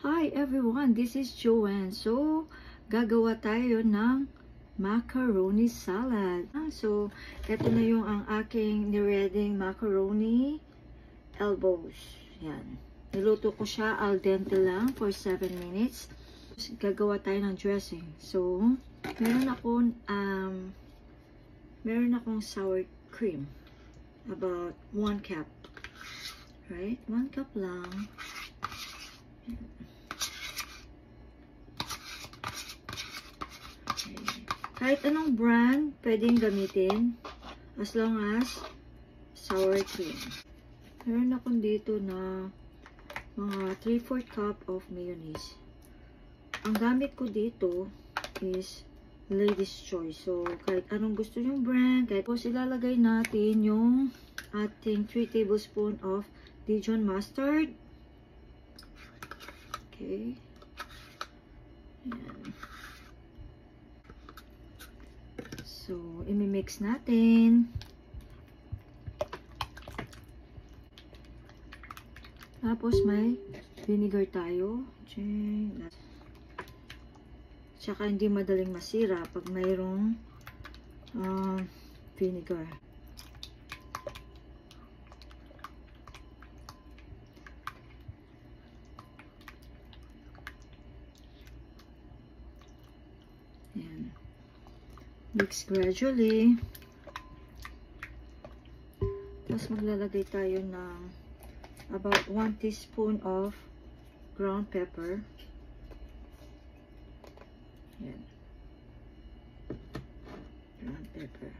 Hi everyone, this is Joanne. So, gagawa tayo ng macaroni salad. So, ito na yung ang aking nireading macaroni elbows. Yan. Niluto ko siya al dente lang for 7 minutes. Gagawa tayo ng dressing. So, meron akong sour cream. About 1 cup. Right? 1 cup lang. Kahit anong brand, pwedeng gamitin as long as sour cream. Meron ako dito na mga 3/4 cup of mayonnaise. Ang gamit ko dito is Lady's Choice. So, kahit anong gusto yung brand, tapos ilalagay natin yung ating 3 tablespoon of Dijon mustard. Okay. Ayan. So, imimix natin. Tapos, may vinegar tayo. Tsaka, hindi madaling masira pag mayroong vinegar. Ayan. Mix gradually. Tapos maglalagay tayo ng about 1 teaspoon of ground pepper. Yan. Ground pepper.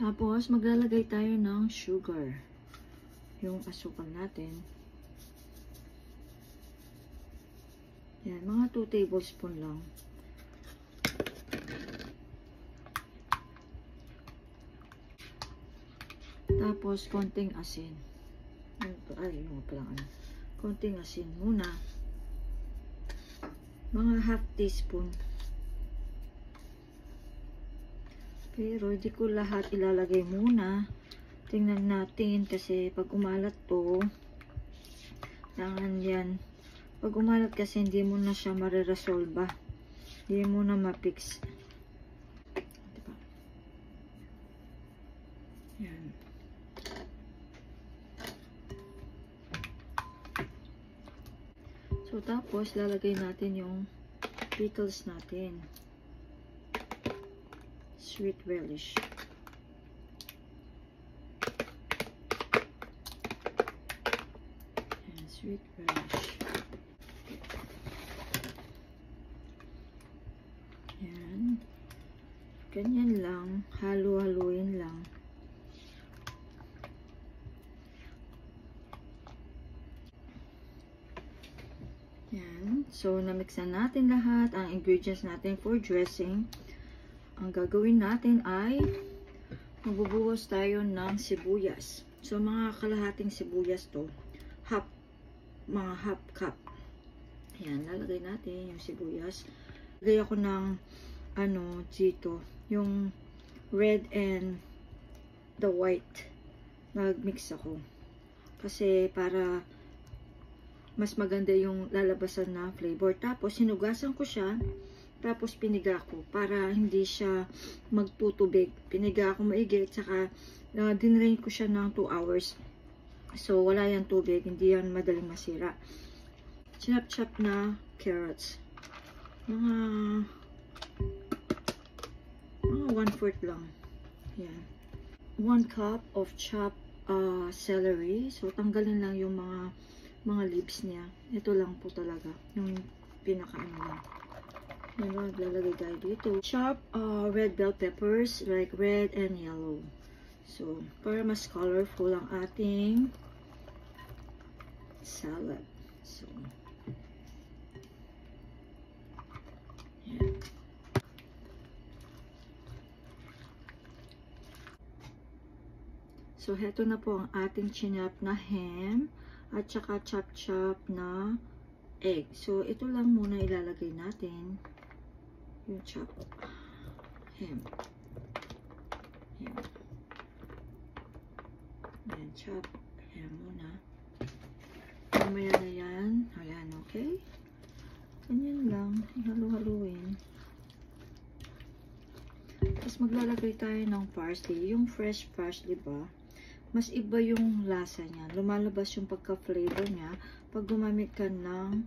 Tapos, maglalagay tayo ng sugar. Yung asukal natin. Yan, mga 2 tablespoon lang. Tapos, konting asin. Yung palang ano. Konting asin muna. Mga half teaspoon. Pero, hindi ko lahat ilalagay muna. Tingnan natin kasi pag umalat to, tangan yan. Pag umalat kasi hindi mo na siya mariresolve. Hindi mo na ma-fix. Diba? Yan. So, tapos, lalagay natin yung pickles natin. Sweet relish. And sweet relish. Yan. Ganyan lang. Halo-haloin lang. Yan. So, namix na natin lahat ang ingredients natin for dressing. Ang gagawin natin ay magbubuhos tayo ng sibuyas. So, mga kalahating sibuyas to. Mga half cup. Ayan, lalagay natin yung sibuyas. Lagay ako ng dito, yung red and the white. Nagmix ako. Kasi para mas maganda yung lalabasan na flavor. Tapos, sinugasan ko siya. Tapos, piniga ko para hindi siya magtutubig. Piniga ko maigi. Tsaka, dinrain ko siya ng 2 hours. So, wala yan tubig. Hindi yan madaling masira. Chop-chop na carrots. Mga 1/4 lang. Yan. 1 cup of chopped celery. So, tanggalin lang yung mga leaves niya. Ito lang po talaga. Yung pinaka-ano lang. Yan, lalagay tayo dito. Chop red bell peppers, like red and yellow. So, para mas colorful ang ating salad. So, yan. So, heto na po ang ating chinap na ham at saka chop-chop na egg. So, ito lang muna ilalagay natin. Yung chop ham. Ham. Ayan, chop ham muna. Mamaya na yan. Ayan, okay? Ganyan lang. Ihalo-haluin. Tapos maglalagay tayo ng parsley. Yung fresh parsley ba? Mas iba yung lasa niya. Lumalabas yung pagka-flavor niya pag gumamit ka ng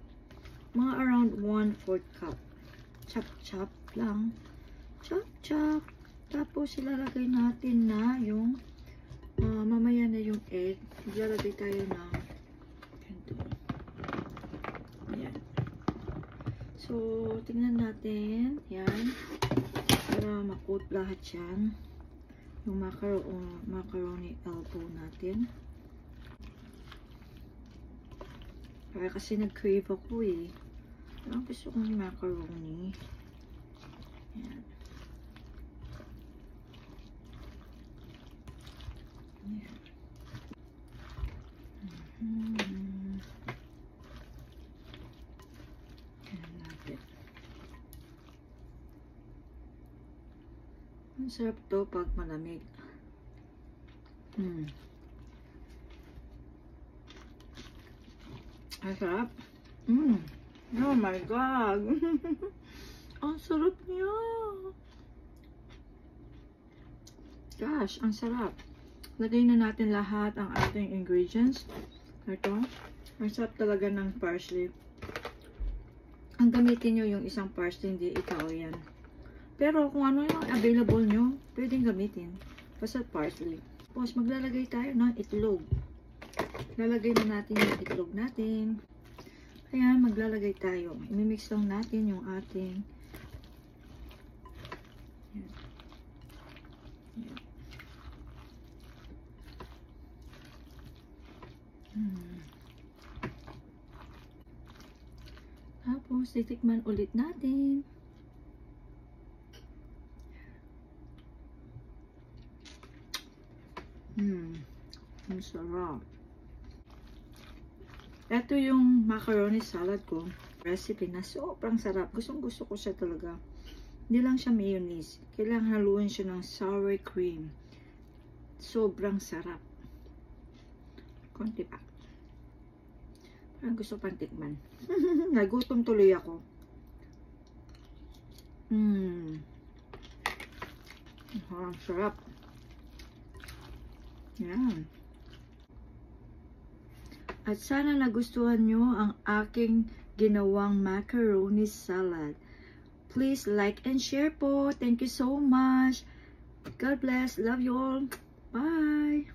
mga around 1/4 cup. Chop-chop lang. Chop-chop. Tapos ilalagay natin na yung mamaya na yung egg. Ilalagay tayo ng ganito. Ayan. So, tingnan natin. Yan. Para makot lahat yan. Yung macaroni elbow natin. Kaya kasi nag-crave ako eh. Ang gusto kong macaroni. Yan. Yan. Yan natin. Ang sarap to pag malamig. Ang sarap. Oh my God. Ang sarap niya. Gosh, ang sarap. Lagay na natin lahat ang ating ingredients. Ito. Ang sarap talaga ng parsley. Ang gamitin nyo yung isang parsley, hindi ikaw yan. Pero kung ano yung available nyo, pwedeng gamitin. Basta parsley. Tapos maglalagay tayo ng itlog. Lalagay na natin yung itlog natin. Ayan, maglalagay tayo. Imimix lang natin yung ating yan. Yan. Tapos, titikman ulit natin. Ang sarap. Ito yung macaroni salad ko. Recipe na sobrang sarap. Gustong gusto ko siya talaga. Hindi lang siya mayonnaise. Kailangan haluin siya ng sour cream. Sobrang sarap. Konti pa. Parang gusto pang tikman. Nagutom tuloy ako. Ang sarap. Yan. At sana nagustuhan nyo ang aking ginawang macaroni salad. Please like and share po. Thank you so much. God bless. Love you all. Bye.